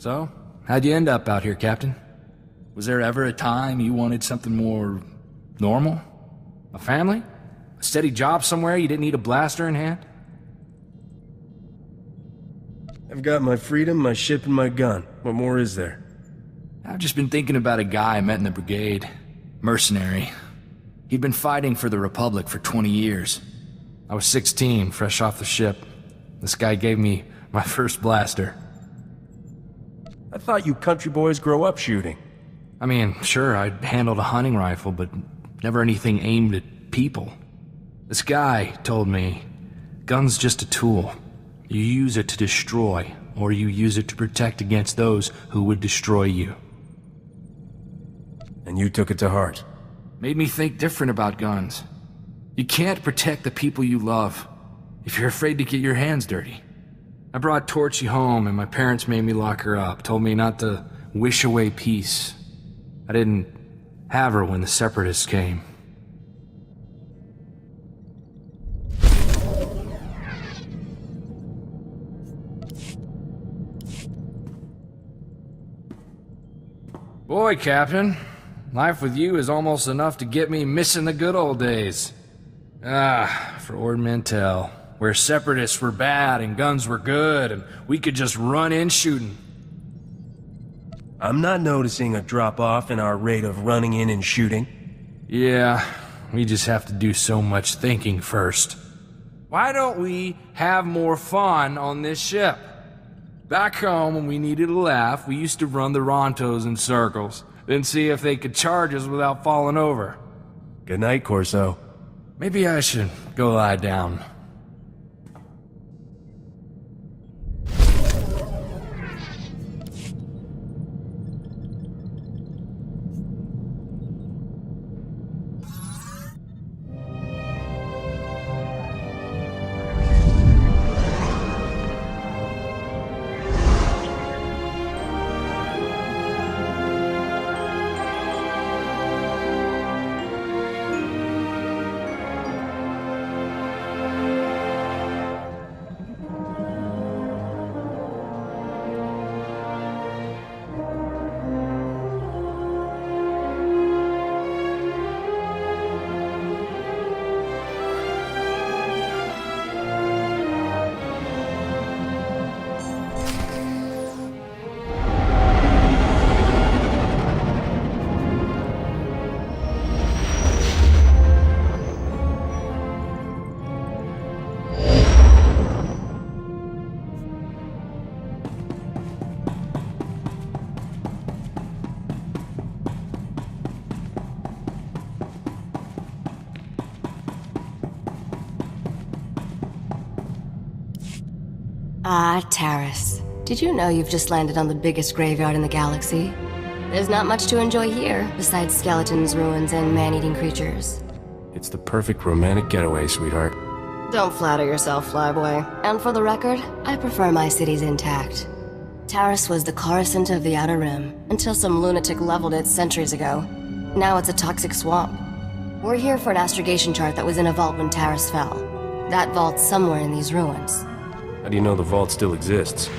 So, how'd you end up out here, Captain? Was there ever a time you wanted something more normal? A family? A steady job somewhere you didn't need a blaster in hand? I've got my freedom, my ship, and my gun. What more is there? I've just been thinking about a guy I met in the brigade. Mercenary. He'd been fighting for the Republic for 20 years. I was 16, fresh off the ship. This guy gave me my first blaster. I thought you country boys grow up shooting. I mean, sure, I'd handled a hunting rifle, but never anything aimed at people. This guy told me, gun's just a tool. You use it to destroy, or you use it to protect against those who would destroy you. And you took it to heart. Made me think different about guns. You can't protect the people you love if you're afraid to get your hands dirty. I brought Torchy home and my parents made me lock her up, told me not to wish away peace. I didn't have her when the Separatists came. Boy, Captain, life with you is almost enough to get me missing the good old days. For Ord Mantell, where Separatists were bad and guns were good, and we could just run in shooting. I'm not noticing a drop-off in our rate of running in and shooting. Yeah, we just have to do so much thinking first. Why don't we have more fun on this ship? Back home, when we needed a laugh, we used to run the Rontos in circles, then see if they could charge us without falling over. Good night, Corso. Maybe I should go lie down. Ah, Taris. Did you know you've just landed on the biggest graveyard in the galaxy? There's not much to enjoy here, besides skeletons, ruins, and man-eating creatures. It's the perfect romantic getaway, sweetheart. Don't flatter yourself, flyboy. And for the record, I prefer my cities intact. Taris was the Coruscant of the Outer Rim, until some lunatic leveled it centuries ago. Now it's a toxic swamp. We're here for an astrogation chart that was in a vault when Taris fell. That vault's somewhere in these ruins. How do you know the vault still exists?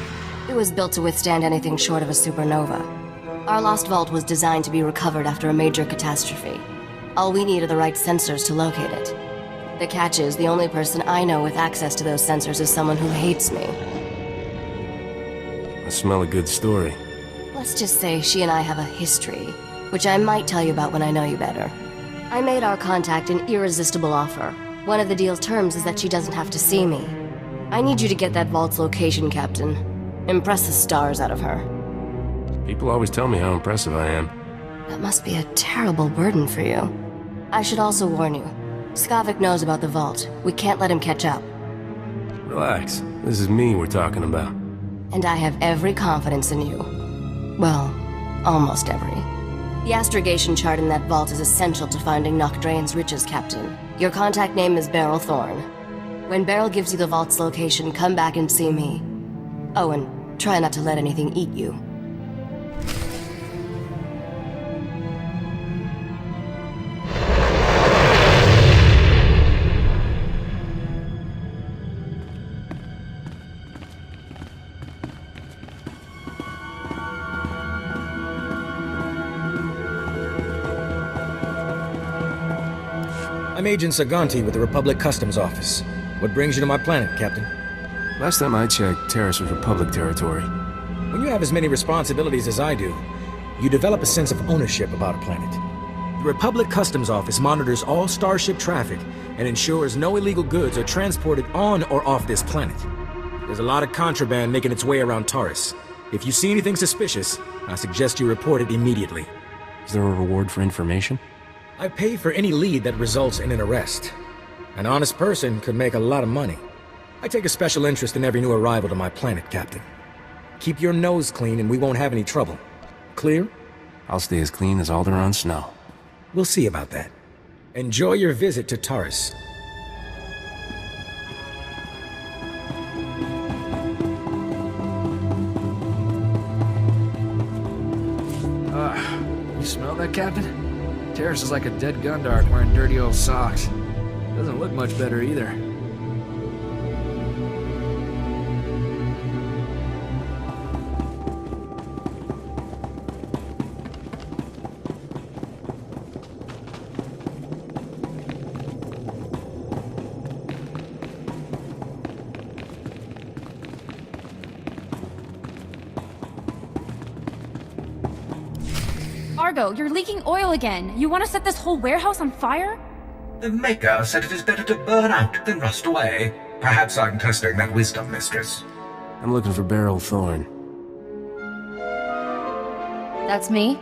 It was built to withstand anything short of a supernova. Our lost vault was designed to be recovered after a major catastrophe. All we need are the right sensors to locate it. The catch is, the only person I know with access to those sensors is someone who hates me. I smell a good story. Let's just say she and I have a history, which I might tell you about when I know you better. I made our contact an irresistible offer. One of the deal's terms is that she doesn't have to see me. I need you to get that vault's location, Captain. Impress the stars out of her. People always tell me how impressive I am. That must be a terrible burden for you. I should also warn you. Skavik knows about the vault. We can't let him catch up. Relax. This is me we're talking about. And I have every confidence in you. Well, almost every. The astrogation chart in that vault is essential to finding Nocdrane's riches, Captain. Your contact name is Beryl Thorne. When Beryl gives you the vault's location, come back and see me. Oh, and try not to let anything eat you. I'm Agent Saganti with the Republic Customs Office. What brings you to my planet, Captain? Last time I checked, Taris was Republic territory. When you have as many responsibilities as I do, you develop a sense of ownership about a planet. The Republic Customs Office monitors all starship traffic and ensures no illegal goods are transported on or off this planet. There's a lot of contraband making its way around Taris. If you see anything suspicious, I suggest you report it immediately. Is there a reward for information? I pay for any lead that results in an arrest. An honest person could make a lot of money. I take a special interest in every new arrival to my planet, Captain. Keep your nose clean and we won't have any trouble. Clear? I'll stay as clean as Alderaan snow. We'll see about that. Enjoy your visit to Taris. You smell that, Captain? Taris is like a dead Gundart wearing dirty old socks. Doesn't look much better either. Argo, you're leaking oil again. You want to set this whole warehouse on fire? The Maker said it is better to burn out than rust away. Perhaps I'm testing that wisdom, mistress. I'm looking for Beryl Thorne. That's me.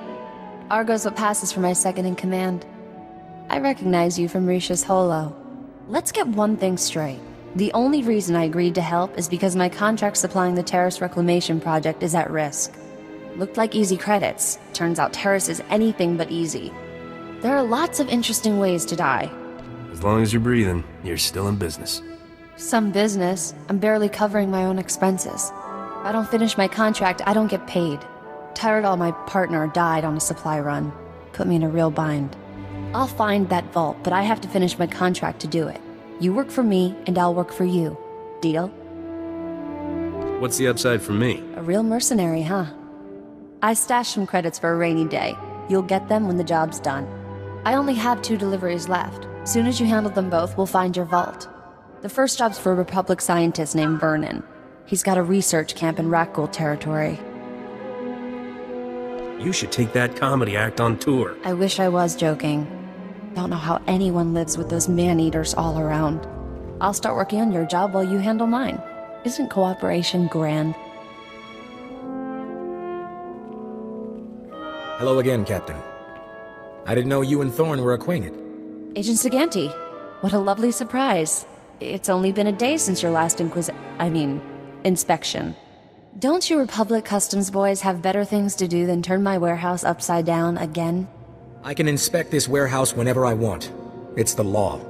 Argo's what passes for my second in command. I recognize you from Risha's holo. Let's get one thing straight. The only reason I agreed to help is because my contract supplying the Taris Reclamation Project is at risk. Looked like easy credits. Turns out Taris is anything but easy. There are lots of interesting ways to die. As long as you're breathing, you're still in business. Some business. I'm barely covering my own expenses. If I don't finish my contract, I don't get paid. Tyradol, my partner, died on a supply run. Put me in a real bind. I'll find that vault, but I have to finish my contract to do it. You work for me, and I'll work for you. Deal? What's the upside for me? A real mercenary, huh? I stashed some credits for a rainy day. You'll get them when the job's done. I only have 2 deliveries left. Soon as you handle them both, we'll find your vault. The first job's for a Republic scientist named Vernon. He's got a research camp in Rakghoul territory. You should take that comedy act on tour. I wish I was joking. Don't know how anyone lives with those man-eaters all around. I'll start working on your job while you handle mine. Isn't cooperation grand? Hello again, Captain. I didn't know you and Thorne were acquainted. Agent Saganti, what a lovely surprise. It's only been a day since your last inspection. Don't you Republic Customs boys have better things to do than turn my warehouse upside down again? I can inspect this warehouse whenever I want. It's the law.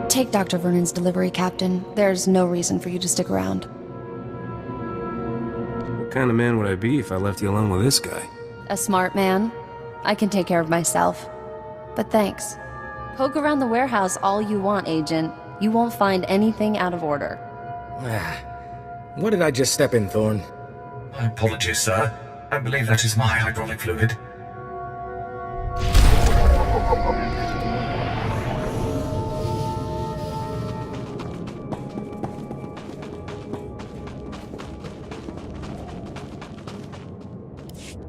Take Dr. Vernon's delivery, Captain. There's no reason for you to stick around. What kind of man would I be if I left you alone with this guy? A smart man. I can take care of myself. But thanks. Poke around the warehouse all you want, Agent. You won't find anything out of order. What did I just step in, Thorne? My apologies, sir. I believe that is my hydraulic fluid.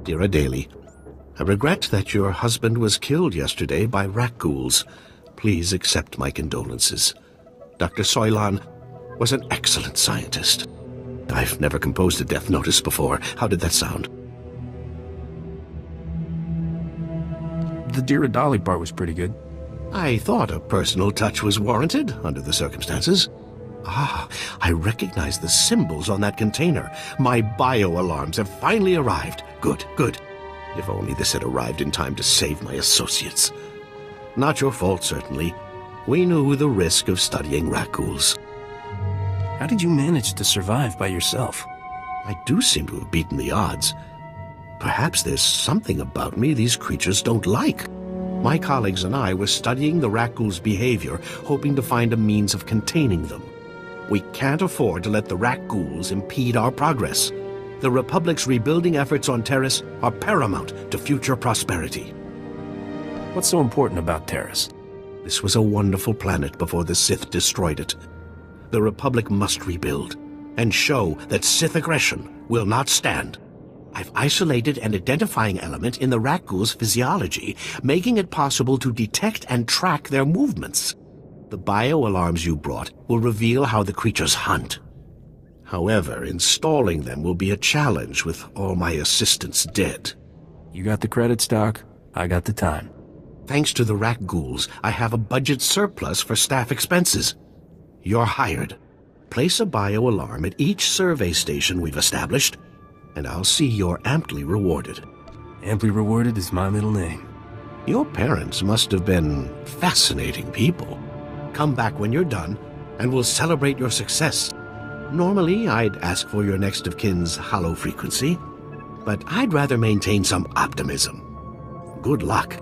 Dear Adeli, I regret that your husband was killed yesterday by Rakghouls. Please accept my condolences. Dr. Soilan was an excellent scientist. I've never composed a death notice before. How did that sound? The Diradali part was pretty good. I thought a personal touch was warranted under the circumstances. Ah, I recognize the symbols on that container. My bio-alarms have finally arrived. Good, good. If only this had arrived in time to save my associates. Not your fault, certainly. We knew the risk of studying Rakghouls. How did you manage to survive by yourself? I do seem to have beaten the odds. Perhaps there's something about me these creatures don't like. My colleagues and I were studying the Rakghouls' behavior, hoping to find a means of containing them. We can't afford to let the Rakghouls impede our progress. The Republic's rebuilding efforts on Taris are paramount to future prosperity. What's so important about Taris? This was a wonderful planet before the Sith destroyed it. The Republic must rebuild and show that Sith aggression will not stand. I've isolated an identifying element in the Rakghul's physiology, making it possible to detect and track their movements. The bio-alarms you brought will reveal how the creatures hunt. However, installing them will be a challenge with all my assistants dead. You got the credits, Doc. I got the time. Thanks to the Rakghouls, I have a budget surplus for staff expenses. You're hired. Place a bio-alarm at each survey station we've established, and I'll see you're amply rewarded. Amply rewarded is my middle name. Your parents must have been fascinating people. Come back when you're done, and we'll celebrate your success. Normally, I'd ask for your next of kin's hollow frequency, but I'd rather maintain some optimism. Good luck.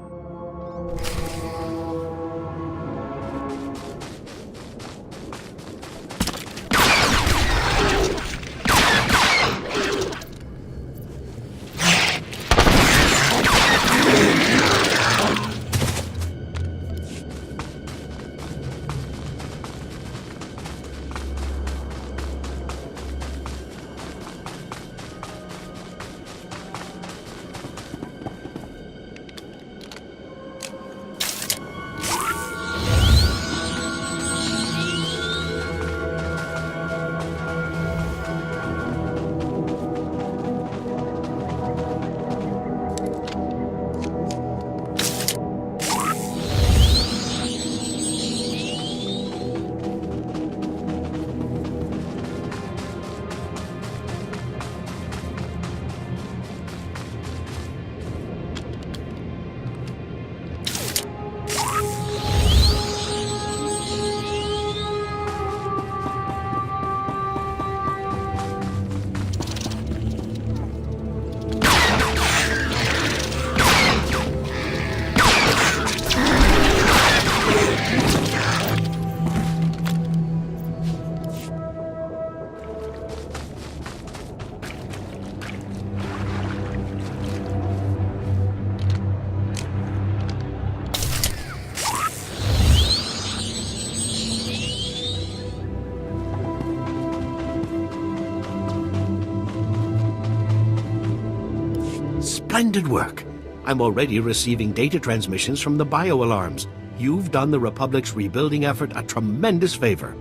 Splendid work. I'm already receiving data transmissions from the bio-alarms. You've done the Republic's rebuilding effort a tremendous favor.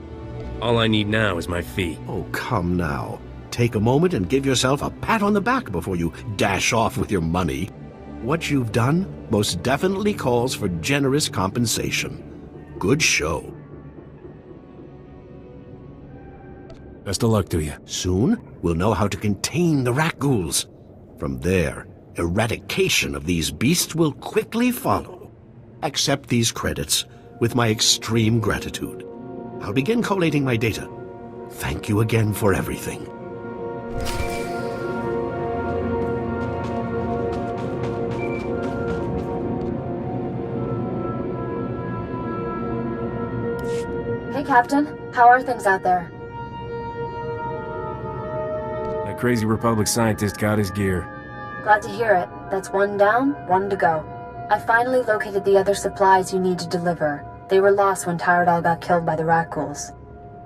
All I need now is my fee. Oh, come now. Take a moment and give yourself a pat on the back before you dash off with your money. What you've done most definitely calls for generous compensation. Good show. Best of luck to you. Soon, we'll know how to contain the Rakghouls. From there, eradication of these beasts will quickly follow. Accept these credits with my extreme gratitude. I'll begin collating my data. Thank you again for everything. Hey, Captain. How are things out there? That crazy Republic scientist got his gear. Glad to hear it. That's one down, one to go. I finally located the other supplies you need to deliver. They were lost when Tyradal got killed by the Rakghouls.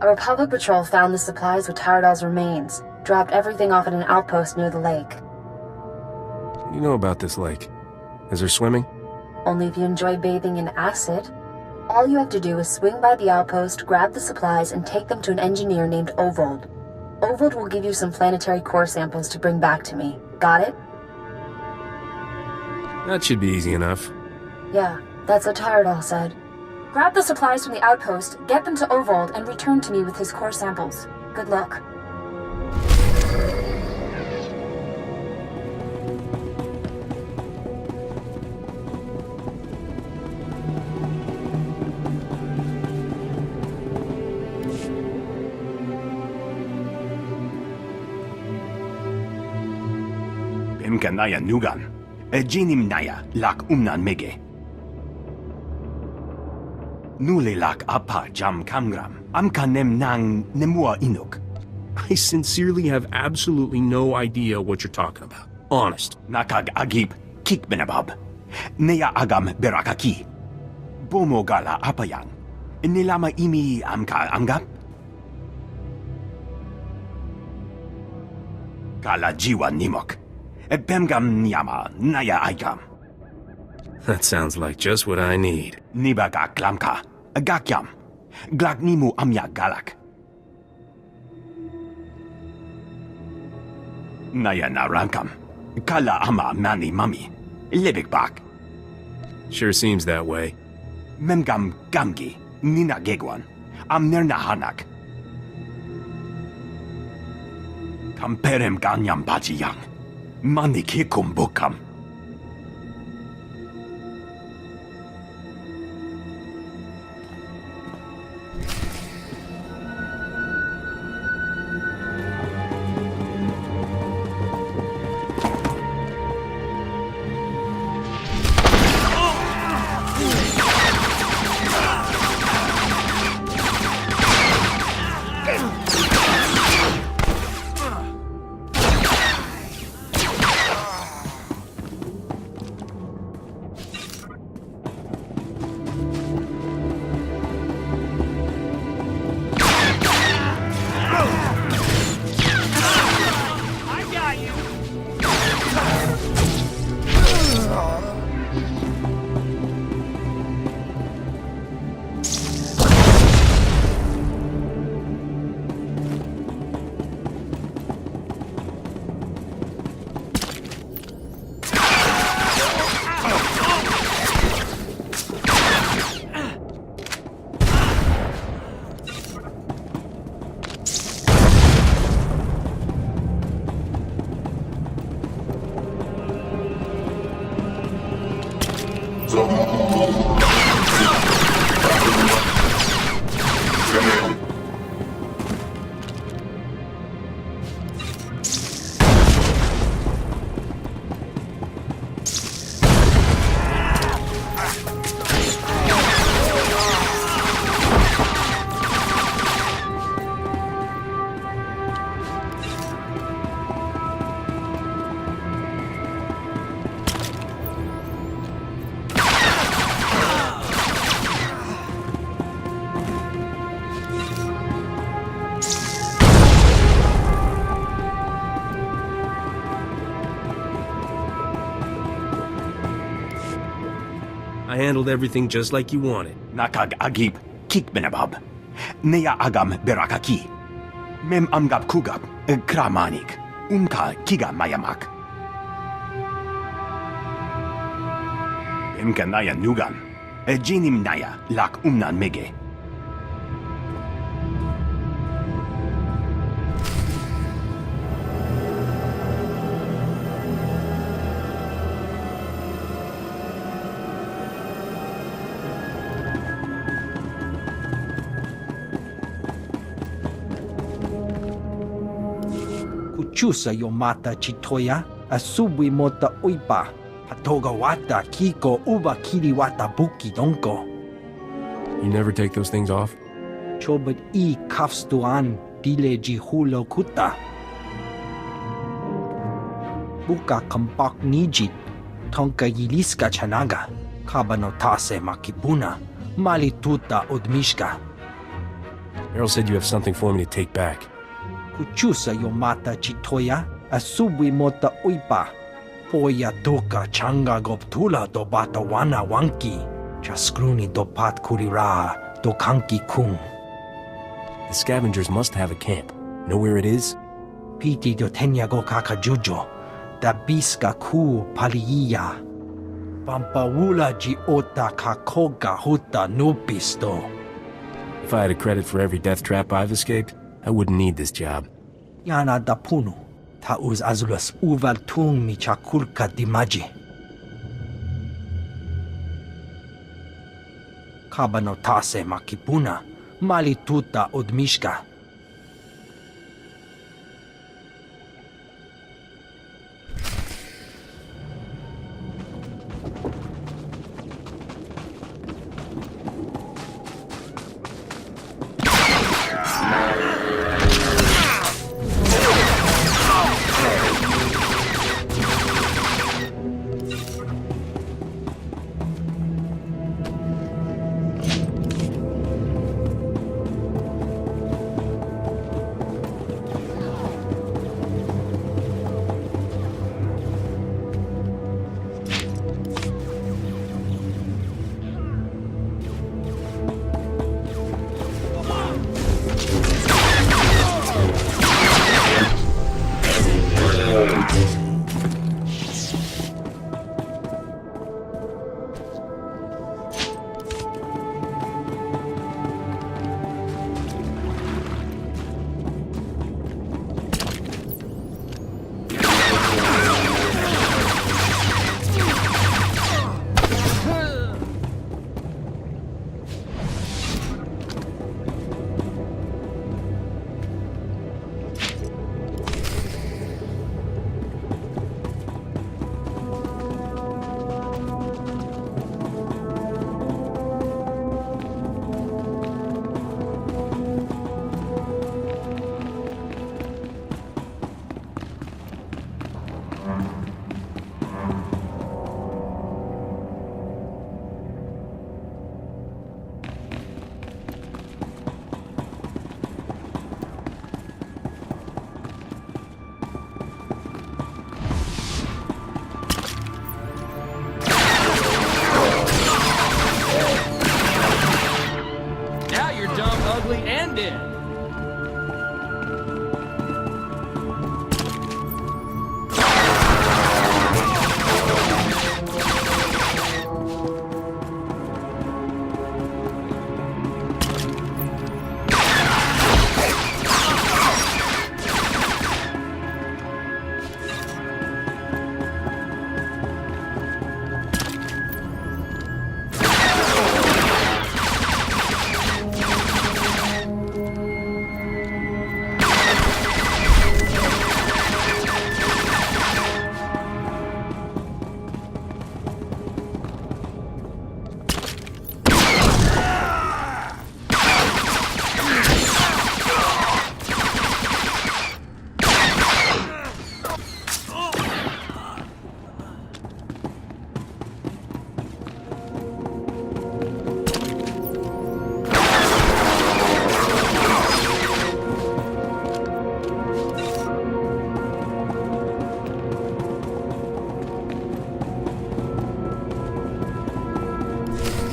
A Republic patrol found the supplies with Tyradal's remains, dropped everything off at an outpost near the lake. What do you know about this lake? Is there swimming? Only if you enjoy bathing in acid. All you have to do is swing by the outpost, grab the supplies, and take them to an engineer named Ovold. Ovold will give you some planetary core samples to bring back to me. Got it? That should be easy enough. Yeah, that's what Tyradal said. Grab the supplies from the outpost, get them to Ovold, and return to me with his core samples. Good luck. Naya Nugan, Jinim Naya Lak Umnan Mege. Nule Lak Apa Jam Kamgram, Amkanem Nang Nemua Inuk. I sincerely have absolutely no idea what you're talking about. Honest. Nakag agip kikbenabab. Neya agam berakaki. Bomo gala apayan. Nilama imi amka amgap? Kala jiwa nimok. Bemgam niyama naya aigam. That sounds like just what I need. Nibaga klamka. Gakyam. Glagnimu amya galak. Naya narankam. Kala ama mani mami. Libikbak. Sure seems that way. Memgam gamgi. Nina gegwan. Amnerna hanak. Kamperem ganyam bajiyang. Mani kikum bukam. I handled everything just like you wanted. Nakag agip kikbenabab. Neya agam berakaki. Mem amgap kugap kramanik. Kiga mayamak. Naya nugan. Jinim naya lak mege. Chusa yomata chitoya, asubwi mota uipa, patoga wata kiko uba kiri wata buki donko. You never take those things off? Chobot I kafstuan dile jihulo kuta. Buka kampak nijit, tonka yiliska chanaga, kabano tase makipuna, malituta udmishka. Errol said you have something for me to take back. Kuchusa yomata chitoya, asubwi mota uipa. Poya toka changa goptula do bata wana wanki. Chaskruni do pat kurira do kanki kung. The scavengers must have a camp. Know where it is? Piti do tenya go kakajujo. Da biska ku paliya. Pampawula ji ota kakoga huta nupisto. If I had a credit for every death trap I've escaped, I wouldn't need this job. Yana da punu. Ta uz azulas uval tung mi chakulka dimaji. Kabano tase makipuna. Malituta odmishka.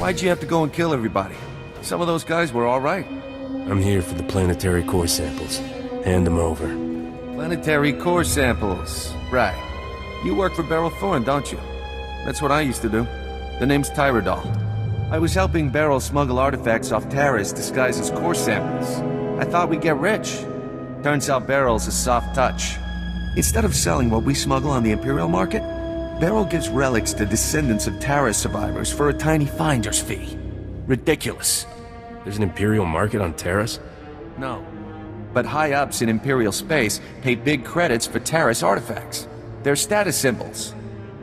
Why'd you have to go and kill everybody? Some of those guys were alright. I'm here for the planetary core samples. Hand them over. Planetary core samples. Right. You work for Beryl Thorne, don't you? That's what I used to do. The name's Tyrodol. I was helping Beryl smuggle artifacts off Taris disguised as core samples. I thought we'd get rich. Turns out Beryl's a soft touch. Instead of selling what we smuggle on the Imperial market, Beryl gives relics to descendants of Taris survivors for a tiny finder's fee. Ridiculous. There's an Imperial market on Taris? No. But high-ups in Imperial space pay big credits for Taris artifacts. They're status symbols.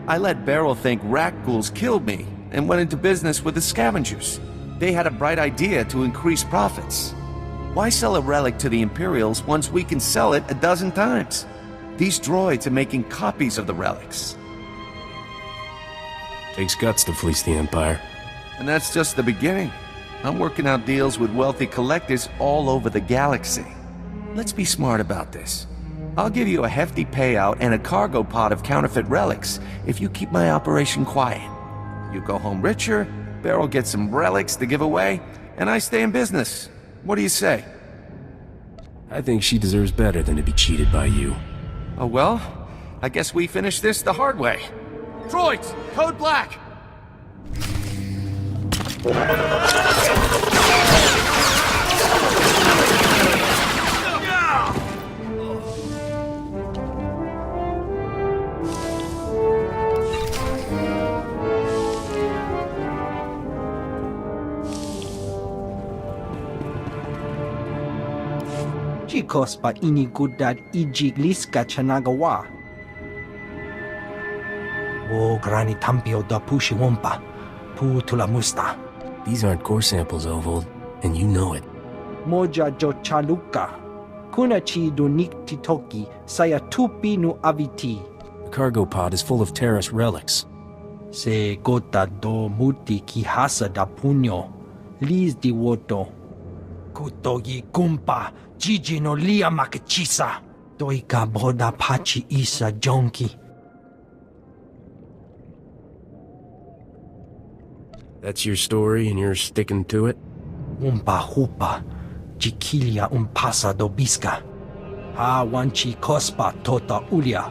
I let Beryl think rat ghouls killed me and went into business with the scavengers. They had a bright idea to increase profits. Why sell a relic to the Imperials once we can sell it a dozen times? These droids are making copies of the relics. Takes guts to fleece the Empire. And that's just the beginning. I'm working out deals with wealthy collectors all over the galaxy. Let's be smart about this. I'll give you a hefty payout and a cargo pod of counterfeit relics if you keep my operation quiet. You go home richer, Beryl gets some relics to give away, and I stay in business. What do you say? I think she deserves better than to be cheated by you. Oh well, I guess we finish this the hard way. Droids, code black! Chicos pa inigudad ijigliska chanagawa. O grani tampio da pushiwompa, putula musta. These aren't core samples, Ovold, and you know it. Moja jo chaluka. Kunachi do niktitoki saya tupi nu aviti. The cargo pod is full of Taris relics. Se gota do muti kihasa da punyo. Liz di woto. Kutogi kumpa. Gigi no lia makachisa. Doika boda pachi isa jonki. That's your story and you're sticking to it? Umpa hupa. Jikilia umpasa do biska. Ha wanchi kospa tota ulia.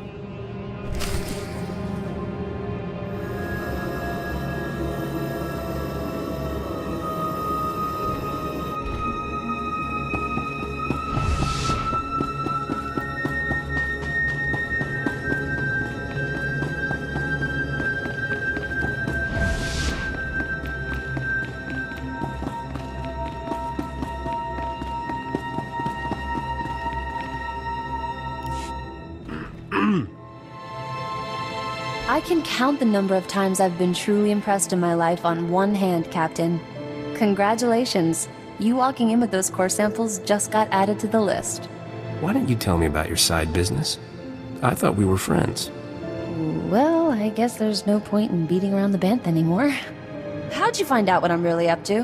I can count the number of times I've been truly impressed in my life on one hand, Captain. Congratulations. You walking in with those core samples just got added to the list. Why didn't you tell me about your side business? I thought we were friends. Well, I guess there's no point in beating around the bantha anymore. How'd you find out what I'm really up to?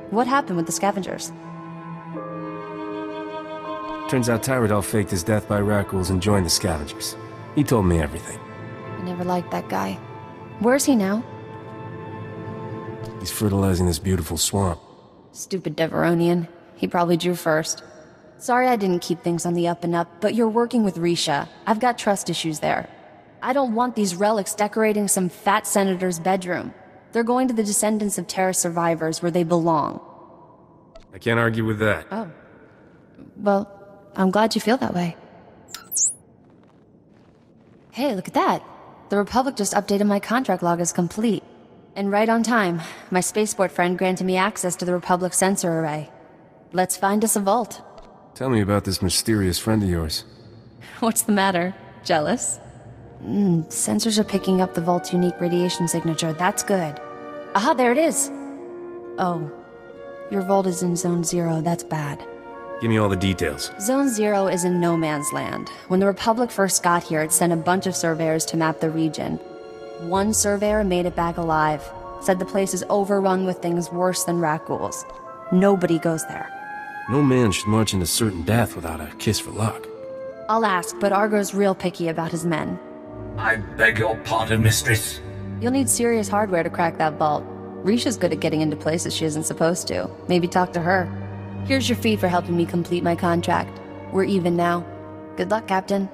What happened with the scavengers? Turns out Tyrodol faked his death by rat ghouls and joined the scavengers. He told me everything. I never liked that guy. Where's he now? He's fertilizing this beautiful swamp. Stupid Deveronian. He probably drew first. Sorry I didn't keep things on the up and up, but you're working with Risha. I've got trust issues there. I don't want these relics decorating some fat senator's bedroom. They're going to the descendants of Taris survivors where they belong. I can't argue with that. Oh. Well, I'm glad you feel that way. Hey, look at that. The Republic just updated my contract log as complete. And right on time. My spaceport friend granted me access to the Republic sensor array. Let's find us a vault. Tell me about this mysterious friend of yours. What's the matter? Jealous? Sensors are picking up the vault's unique radiation signature. That's good. Aha, there it is! Oh. Your vault is in Zone 0. That's bad. Give me all the details. Zone 0 is in no man's land. When the Republic first got here, it sent a bunch of surveyors to map the region. One surveyor made it back alive. Said the place is overrun with things worse than rat ghouls. Nobody goes there. No man should march into certain death without a kiss for luck. I'll ask, but Argo's real picky about his men. I beg your pardon, mistress. You'll need serious hardware to crack that vault. Risha's good at getting into places she isn't supposed to. Maybe talk to her. Here's your fee for helping me complete my contract. We're even now. Good luck, Captain.